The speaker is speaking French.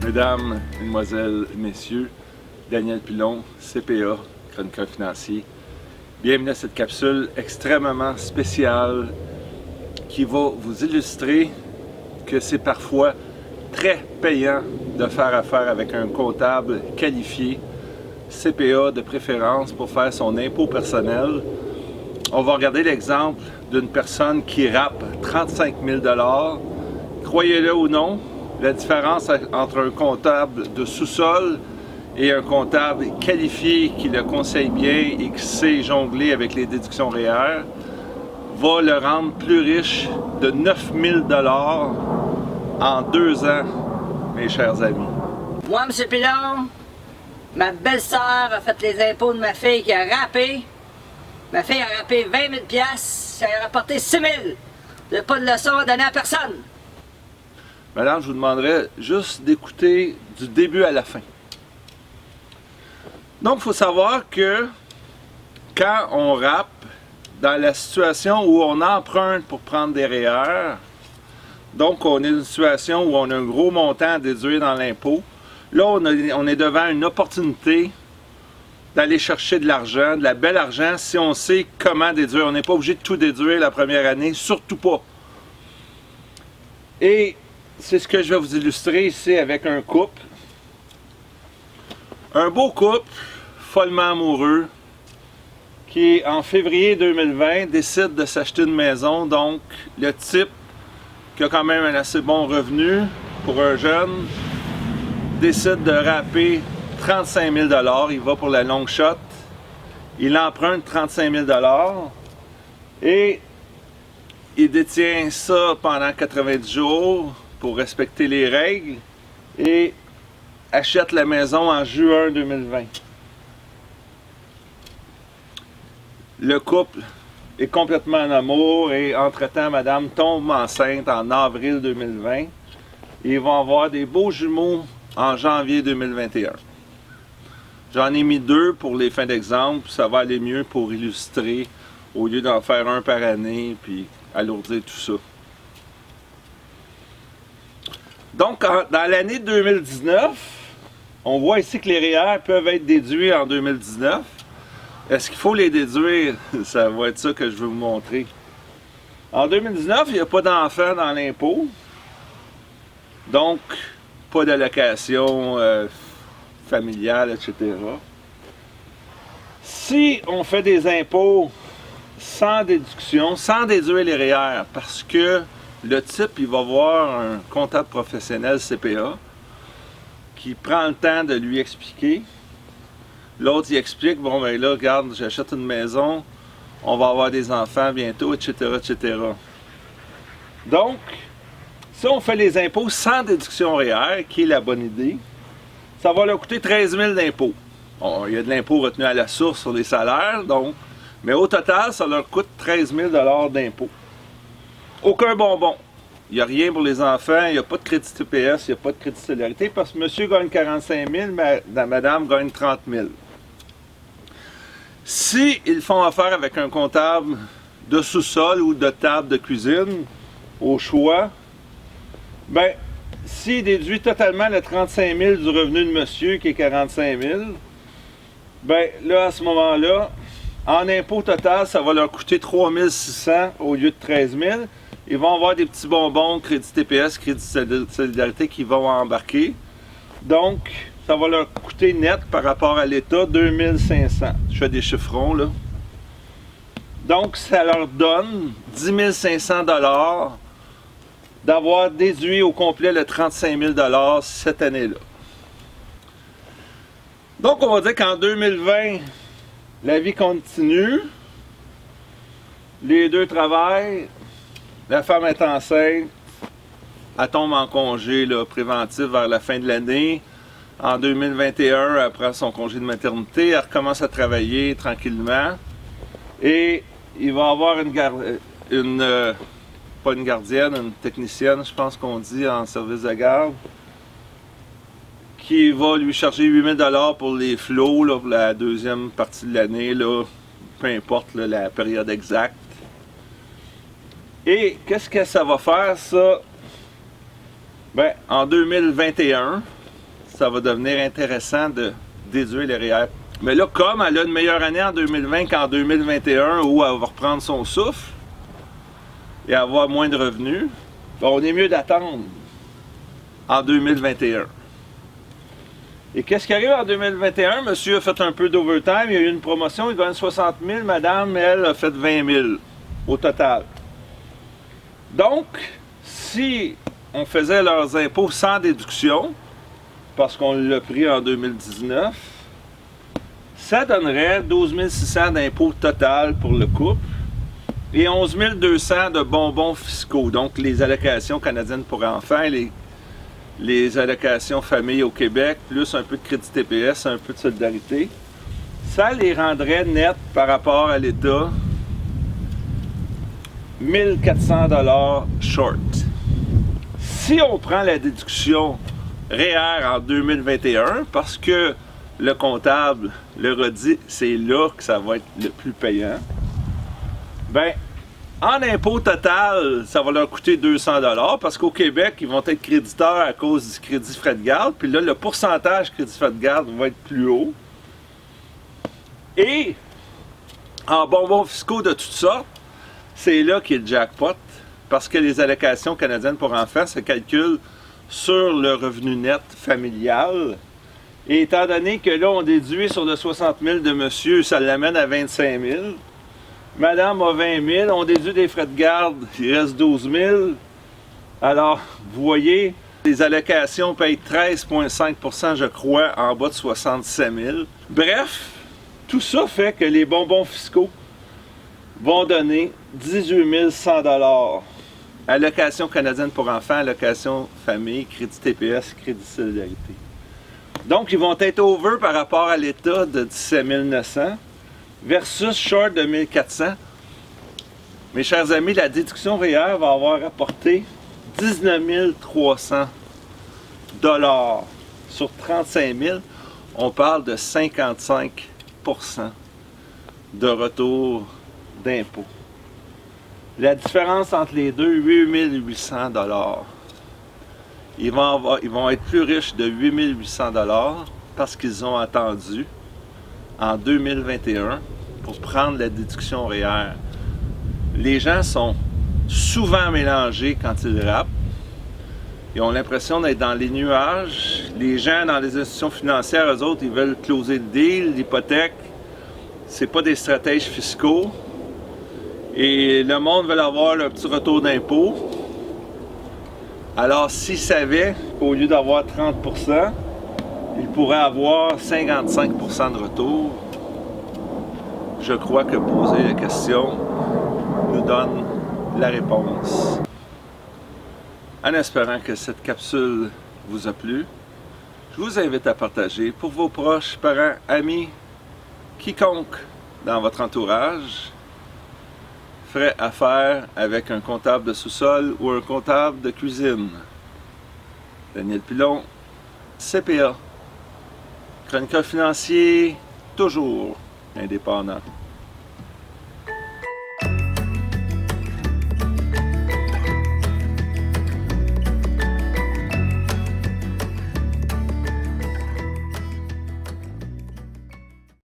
Mesdames, Mesdemoiselles, Messieurs, Daniel Pilon, CPA, chroniqueur financier. Bienvenue à cette capsule extrêmement spéciale qui va vous illustrer que c'est parfois très payant de faire affaire avec un comptable qualifié, CPA de préférence, pour faire son impôt personnel. On va regarder l'exemple d'une personne qui rappe 35 000 $. Croyez-le ou non, la différence entre un comptable de sous-sol et un comptable qualifié qui le conseille bien et qui sait jongler avec les déductions REER va le rendre plus riche de 9 000 $ en 2 ans, mes chers amis. Moi, M. Pilon, ma belle-sœur a fait les impôts de ma fille qui a rappé. Ma fille a rappé 20 000 $, ça a rapporté 6 000 $. Il n'y a pas de leçon à donner à personne. Madame, je vous demanderais juste d'écouter du début à la fin. Donc, il faut savoir que quand on rappe, dans la situation où on emprunte pour prendre des REER, donc on est dans une situation où on a un gros montant à déduire dans l'impôt, là on est devant une opportunité d'aller chercher de l'argent, de la belle argent, si on sait comment déduire. On n'est pas obligé de tout déduire la première année, surtout pas. Et c'est ce que je vais vous illustrer ici avec un couple. Un beau couple, follement amoureux, qui en février 2020 décide de s'acheter une maison. Donc le type qui a quand même un assez bon revenu pour un jeune décide de rapper 35 000 $. Il va pour la long shot. Il emprunte 35 000 $ et il détient ça pendant 90 jours pour respecter les règles et achète la maison en juin 2020. Le couple est complètement en amour et entre-temps, madame tombe enceinte en avril 2020 et ils vont avoir des beaux jumeaux en janvier 2021. J'en ai mis 2 pour les fins d'exemple, ça va aller mieux pour illustrer au lieu d'en faire un par année puis alourdir tout ça. Donc, dans l'année 2019, on voit ici que les REER peuvent être déduits en 2019. Est-ce qu'il faut les déduire? Ça va être ça que je vais vous montrer. En 2019, il n'y a pas d'enfants dans l'impôt. Donc, pas d'allocation familiale, etc. Si on fait des impôts sans déduction, sans déduire les REER, parce que le type, il va voir un comptable professionnel CPA qui prend le temps de lui expliquer. L'autre, il explique, bon ben là, regarde, j'achète une maison, on va avoir des enfants bientôt, etc., etc. Donc, si on fait les impôts sans déduction REER, qui est la bonne idée, ça va leur coûter 13 000 d'impôts. Bon, il y a de l'impôt retenu à la source sur les salaires, donc, mais au total, ça leur coûte 13 000 $ d'impôts. Aucun bonbon. Il n'y a rien pour les enfants, il n'y a pas de crédit TPS, il n'y a pas de crédit solidarité, parce que monsieur gagne 45 000, madame gagne 30 000. Si ils font affaire avec un comptable de sous-sol ou de table de cuisine, au choix, ben, s'il déduit totalement le 35 000 du revenu de monsieur, qui est 45 000, ben là, à ce moment-là, en impôt total, ça va leur coûter 3 600 au lieu de 13 000. Ils vont avoir des petits bonbons, crédit TPS, crédit solidarité qui vont embarquer. Donc, ça va leur coûter net par rapport à l'État 2 500. Je fais des chiffrons, là. Donc, ça leur donne 10 500 $ d'avoir déduit au complet le 35 000 $ cette année-là. Donc, on va dire qu'en 2020, la vie continue. Les deux travaillent. La femme est enceinte. Elle tombe en congé là, préventif vers la fin de l'année. En 2021, elle prend son congé de maternité. Elle recommence à travailler tranquillement. Et il va avoir pas une gardienne, une technicienne, je pense qu'on dit en service de garde, qui va lui charger 8 000 $ pour les flots là, pour la deuxième partie de l'année, peu importe là, la période exacte. Et qu'est-ce que ça va faire, ça? Ben, en 2021, ça va devenir intéressant de déduire les REER. Mais là, comme elle a une meilleure année en 2020 qu'en 2021, où elle va reprendre son souffle et avoir moins de revenus, ben, on est mieux d'attendre en 2021. Et qu'est-ce qui arrive en 2021? Monsieur a fait un peu d'overtime, il y a eu une promotion, il gagne 60 000, madame, elle a fait 20 000 au total. Donc, si on faisait leurs impôts sans déduction, parce qu'on l'a pris en 2019, ça donnerait 12 600 d'impôts total pour le couple et 11 200 de bonbons fiscaux, donc les allocations canadiennes pour enfants, les allocations famille au Québec, plus un peu de crédit TPS, un peu de solidarité. Ça les rendrait nets par rapport à l'État 1400 $ short. Si on prend la déduction REER en 2021, parce que le comptable le redit, c'est là que ça va être le plus payant, ben, en impôt total, ça va leur coûter 200 $ parce qu'au Québec, ils vont être créditeurs à cause du crédit frais de garde, puis là, le pourcentage crédit frais de garde va être plus haut. Et en bonbons fiscaux de toutes sortes, c'est là qu'il y a le jackpot, parce que les allocations canadiennes pour enfants se calculent sur le revenu net familial. Et étant donné que là, on déduit sur le 60 000 de monsieur, ça l'amène à 25 000. Madame a 20 000, on déduit des frais de garde, il reste 12 000. Alors, vous voyez, les allocations payent 13,5 %, je crois, en bas de 67 000. Bref, tout ça fait que les bonbons fiscaux vont donner 18 100 $. Allocation canadienne pour enfants, allocation famille, crédit TPS, crédit solidarité. Donc, ils vont être over par rapport à l'État de 17 900 versus short de 1400. Mes chers amis, la déduction REER va avoir apporté 19 300 $ sur 35 000. On parle de 55 % de retour d'impôt. La différence entre les deux, 8 800 $. Ils vont être plus riches de 8 800 $ parce qu'ils ont attendu en 2021 pour prendre la déduction REER. Les gens sont souvent mélangés quand ils rappent. Ils ont l'impression d'être dans les nuages. Les gens dans les institutions financières, eux autres, ils veulent closer le deal, l'hypothèque. C'est pas des stratèges fiscaux. Et le monde veut avoir le petit retour d'impôt. Alors, s'ils savaient qu'au lieu d'avoir 30 %, ils pourraient avoir 55 % de retour, je crois que poser la question nous donne la réponse. En espérant que cette capsule vous a plu, je vous invite à partager pour vos proches, parents, amis, quiconque dans votre entourage ferait affaire avec un comptable de sous-sol ou un comptable de cuisine. Daniel Pilon, CPA, chroniqueur financier, toujours indépendant.